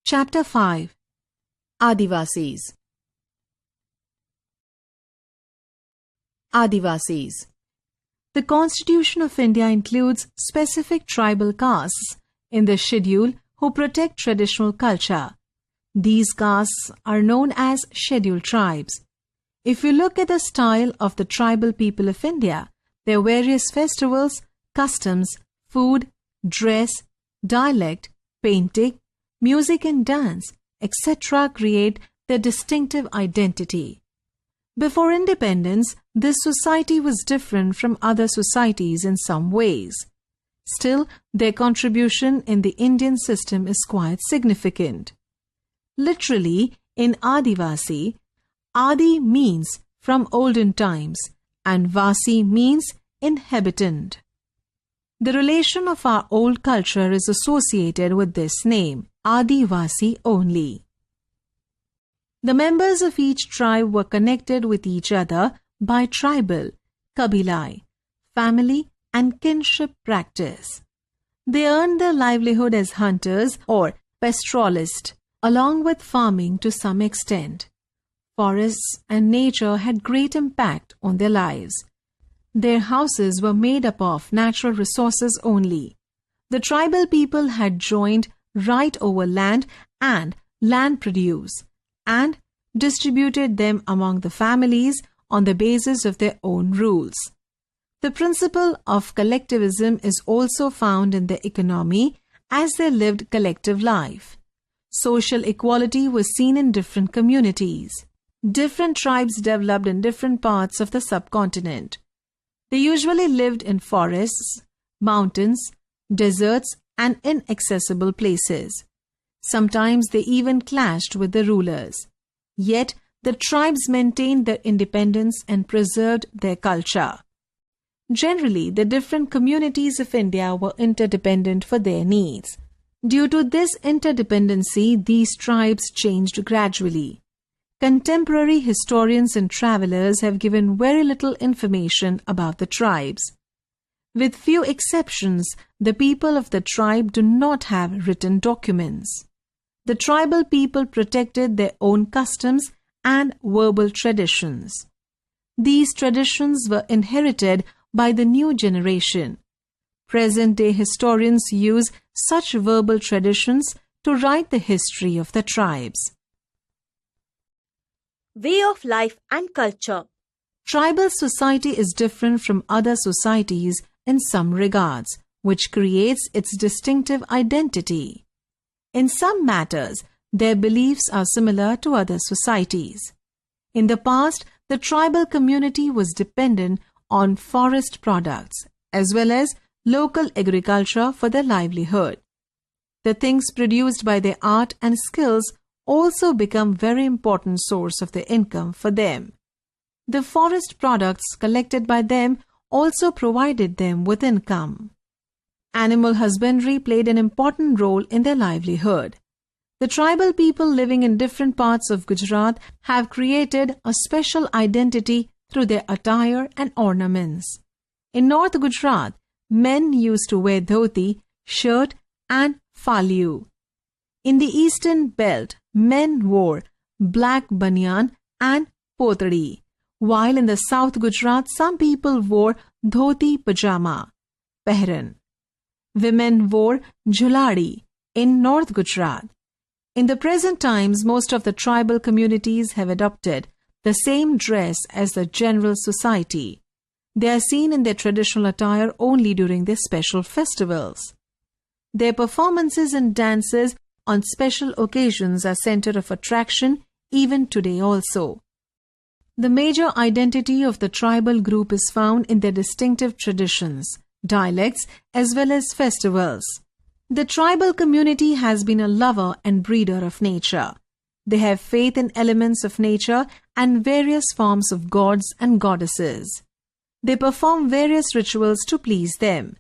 Chapter 5. Adivasis. Adivasis. The Constitution of India includes specific tribal castes in the schedule who protect traditional culture. These castes are known as scheduled tribes. If you look at the style of the tribal people of India, their various festivals, customs, food, dress, dialect, painting, music and dance, etc. create their distinctive identity. Before independence, this society was different from other societies in some ways. Still, their contribution in the Indian system is quite significant. Literally, in Adivasi, Adi means from olden times and Vasi means inhabitant. The relation of our old culture is associated with this name, Adivasi only. The members of each tribe were connected with each other by tribal, kabilai, family and kinship practice. They earned their livelihood as hunters or pastoralists, along with farming to some extent. Forests and nature had great impact on their lives. Their houses were made up of natural resources only. The tribal people had joined right over land and land produce and distributed them among the families on the basis of their own rules. The principle of collectivism is also found in their economy as they lived collective life. Social equality was seen in different communities. Different tribes developed in different parts of the subcontinent. They usually lived in forests, mountains, deserts, and inaccessible places. Sometimes they even clashed with the rulers. Yet, the tribes maintained their independence and preserved their culture. Generally, the different communities of India were interdependent for their needs. Due to this interdependency, these tribes changed gradually. Contemporary historians and travelers have given very little information about the tribes. With few exceptions, the people of the tribe do not have written documents. The tribal people protected their own customs and verbal traditions. These traditions were inherited by the new generation. Present-day historians use such verbal traditions to write the history of the tribes. Way of life and culture. Tribal society is different from other societies in some regards, which creates its distinctive identity. In some matters, their beliefs are similar to other societies. In the past, the tribal community was dependent on forest products as well as local agriculture for their livelihood. The things produced by their art and skills also become very important source of their income for them. The forest products collected by them also provided them with income. Animal husbandry played an important role in their livelihood. The tribal people living in different parts of Gujarat have created a special identity through their attire and ornaments. In North Gujarat, men used to wear dhoti, shirt and phaliu. In the eastern belt, men wore black banyan and potri, while in the South Gujarat, some people wore dhoti pajama, pehran. Women wore jhuladi in North Gujarat. In the present times, most of the tribal communities have adopted the same dress as the general society. They are seen in their traditional attire only during their special festivals. Their performances and dances on special occasions are center of attraction even today also. The major identity of the tribal group is found in their distinctive traditions, dialects, as well as festivals. The tribal community has been a lover and breeder of nature. They have faith in elements of nature and various forms of gods and goddesses. They perform various rituals to please them.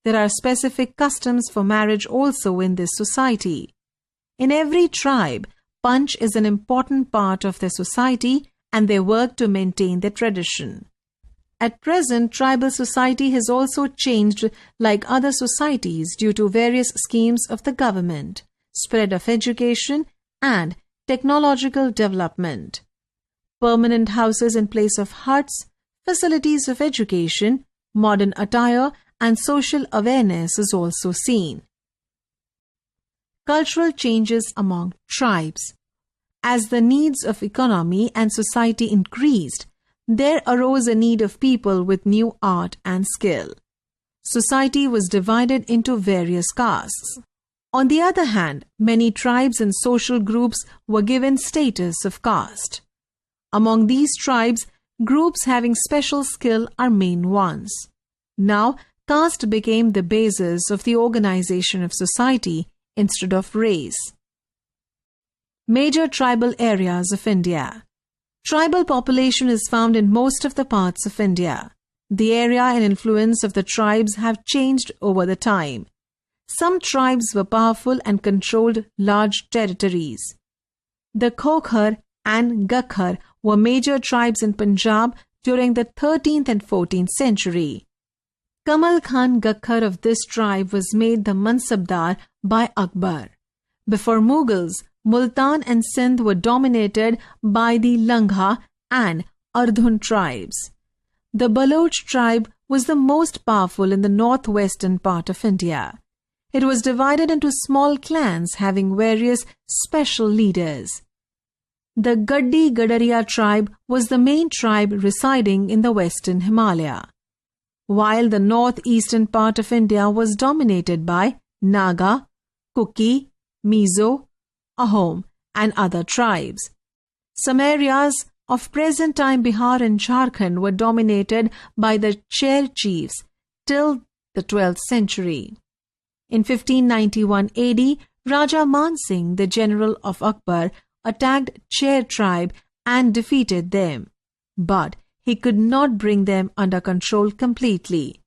There are specific customs for marriage also in this society. In every tribe, punch is an important part of their society and they work to maintain their tradition. At present, tribal society has also changed like other societies due to various schemes of the government. spread of education, and technological development. Permanent houses in place of huts, facilities of education, modern attire, and social awareness is also seen. Cultural changes among tribes. As the needs of economy and society increased, there arose a need of people with new art and skill. Society was divided into various castes. On the other hand, many tribes and social groups were given status of caste. Among these tribes, groups having special skill are main ones. Now, caste became the basis of the organization of society instead of race. Major tribal areas of India. Tribal population is found in most of the parts of India. The area and influence of the tribes have changed over the time. Some tribes were powerful and controlled large territories. The Khokhar and Gakhar were major tribes in Punjab during the 13th and 14th century. Kamal Khan Gakhar of this tribe was made the Mansabdar by Akbar. Before Mughals, Multan and Sindh were dominated by the Langha and Ardhun tribes. The Baloch tribe was the most powerful in the northwestern part of India. It was divided into small clans having various special leaders. The Gaddi Gadaria tribe was the main tribe residing in the western Himalaya, while the northeastern part of India was dominated by Naga, Kuki, Mizo, Ahom, and other tribes. Some areas of present-time Bihar and Jharkhand were dominated by the Chair chiefs till the 12th century. In 1591 AD, Raja Man Singh, the general of Akbar, attacked Chair tribe and defeated them, but he could not bring them under control completely.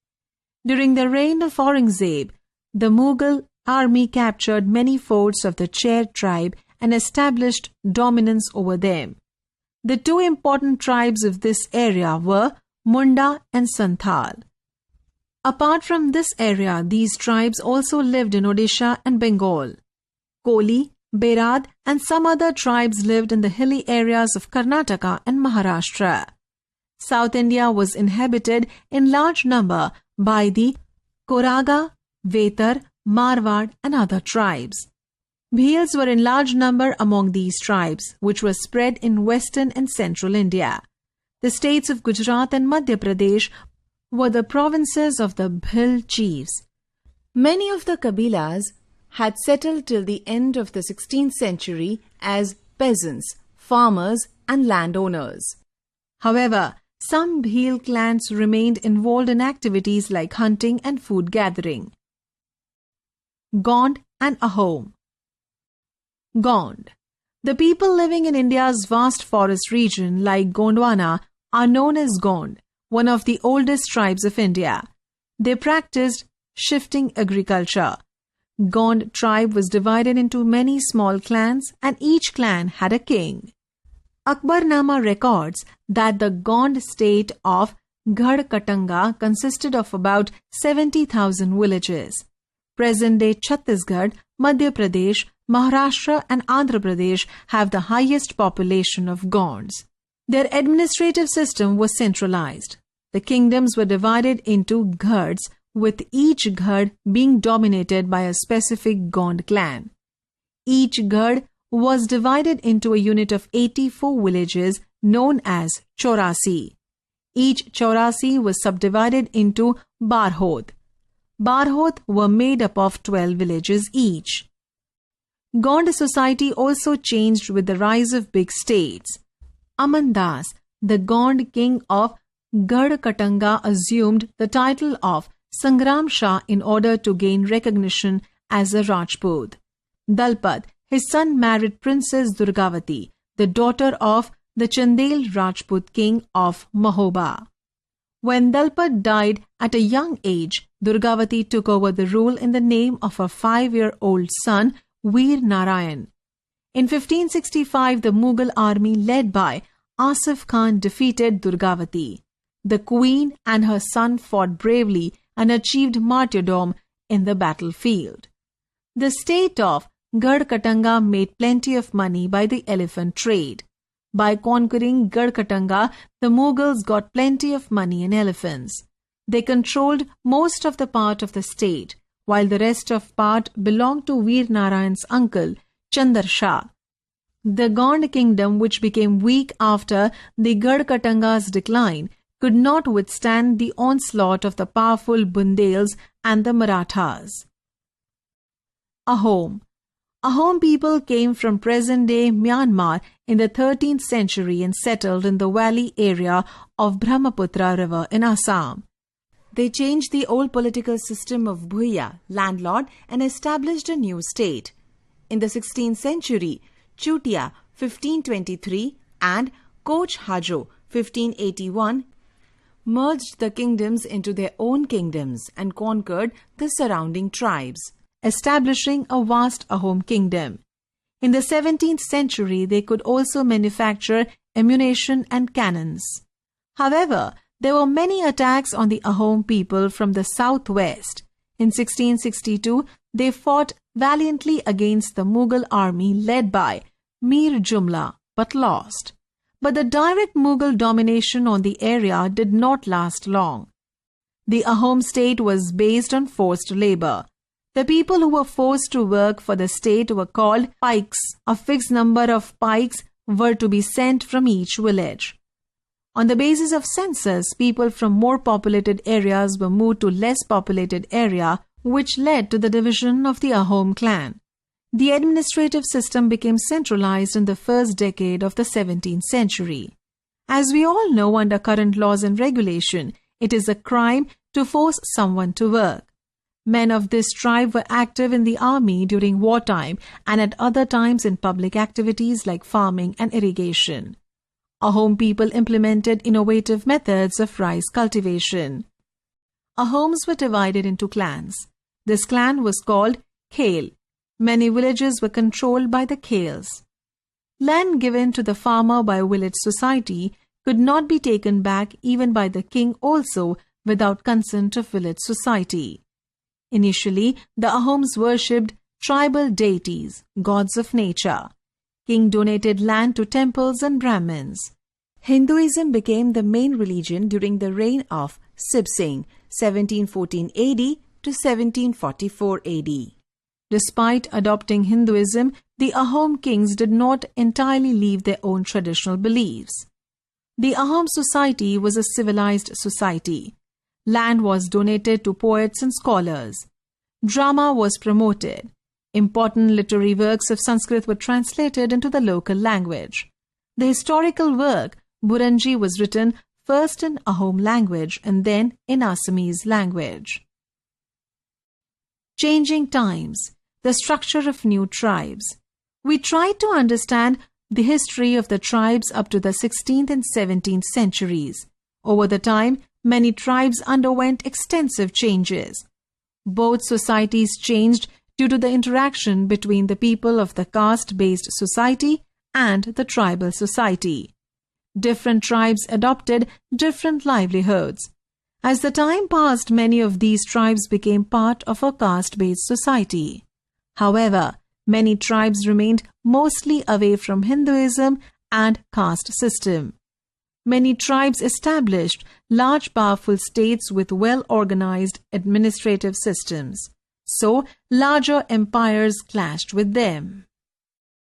During the reign of Aurangzeb, the Mughal army captured many forts of the Chair tribe and established dominance over them. The two important tribes of this area were Munda and Santhal. Apart from this area, these tribes also lived in Odisha and Bengal. Koli, Berad, and some other tribes lived in the hilly areas of Karnataka and Maharashtra. South India was inhabited in large number by the Koraga, Vetar, Marwad, and other tribes. Bhils were in large number among these tribes, which were spread in western and central India. The states of Gujarat and Madhya Pradesh were the provinces of the Bhil chiefs. Many of the Kabilas had settled till the end of the 16th century as peasants, farmers, and landowners. However, some Bhil clans remained involved in activities like hunting and food gathering. Gond and Ahom. Gond. The people living in India's vast forest region like Gondwana are known as Gond, one of the oldest tribes of India. They practiced shifting agriculture. Gond tribe was divided into many small clans and each clan had a king. Akbarnama records that the Gond state of Gadkatanga consisted of about 70,000 villages. Present-day Chhattisgarh, Madhya Pradesh, Maharashtra and Andhra Pradesh have the highest population of Gonds. Their administrative system was centralized. The kingdoms were divided into Ghads, with each Ghad being dominated by a specific Gond clan. Each Ghad was divided into a unit of 84 villages known as Chaurasi. Each Chaurasi was subdivided into Barhod. Barhod were made up of 12 villages each. Gond society also changed with the rise of big states. Amandas, the Gond king of Gadkatanga, assumed the title of Sangram Shah in order to gain recognition as a Rajput. Dalpat, his son, married Princess Durgavati, the daughter of the Chandel Rajput king of Mahoba. When Dalpat died at a young age, Durgavati took over the rule in the name of her 5-year-old son, Veer Narayan. In 1565, the Mughal army led by Asif Khan defeated Durgavati. The queen and her son fought bravely and achieved martyrdom in the battlefield. The state of Gadkatanga made plenty of money by the elephant trade. By conquering Gadkatanga, the Mughals got plenty of money in elephants. They controlled most of the part of the state, while the rest of part belonged to Veer Narayan's uncle, Chandar Shah. The Gond kingdom, which became weak after the Gadkatanga's decline, could not withstand the onslaught of the powerful Bundels and the Marathas. Ahom. Ahom people came from present-day Myanmar in the 13th century and settled in the valley area of Brahmaputra River in Assam. They changed the old political system of Bhuya, landlord, and established a new state. In the 16th century, Chutia 1523 and Koch Hajo 1581 merged the kingdoms into their own kingdoms and conquered the surrounding tribes, establishing a vast Ahom kingdom. In the 17th century, they could also manufacture ammunition and cannons. However, there were many attacks on the Ahom people from the southwest. In 1662, they fought valiantly against the Mughal army led by Mir Jumla, but lost. But the direct Mughal domination on the area did not last long. The Ahom state was based on forced labor. The people who were forced to work for the state were called pikes. A fixed number of pikes were to be sent from each village. On the basis of census, people from more populated areas were moved to less populated area, which led to the division of the Ahom clan. The administrative system became centralized in the first decade of the 17th century. As we all know, under current laws and regulation, it is a crime to force someone to work. Men of this tribe were active in the army during wartime and at other times in public activities like farming and irrigation. Ahom people implemented innovative methods of rice cultivation. Ahoms were divided into clans. This clan was called Khel. Many villages were controlled by the Khels. Land given to the farmer by a village society could not be taken back even by the king also without consent of village society. Initially, the Ahoms worshipped tribal deities, gods of nature. King donated land to temples and Brahmins. Hinduism became the main religion during the reign of Sib Singh, 1714 AD to 1744 AD. Despite adopting Hinduism, the Ahom kings did not entirely leave their own traditional beliefs. The Ahom society was a civilized society. Land was donated to poets and scholars. Drama was promoted. Important literary works of Sanskrit were translated into the local language. The historical work Buranji was written first in Ahom language and then in Assamese language. Changing times. The structure of new tribes. We tried to understand the history of the tribes up to the 16th and 17th centuries. Over the time, many tribes underwent extensive changes. Both societies changed due to the interaction between the people of the caste-based society and the tribal society. Different tribes adopted different livelihoods. As the time passed, many of these tribes became part of a caste-based society. However, many tribes remained mostly away from Hinduism and caste system. Many tribes established large powerful states with well-organized administrative systems. So, larger empires clashed with them.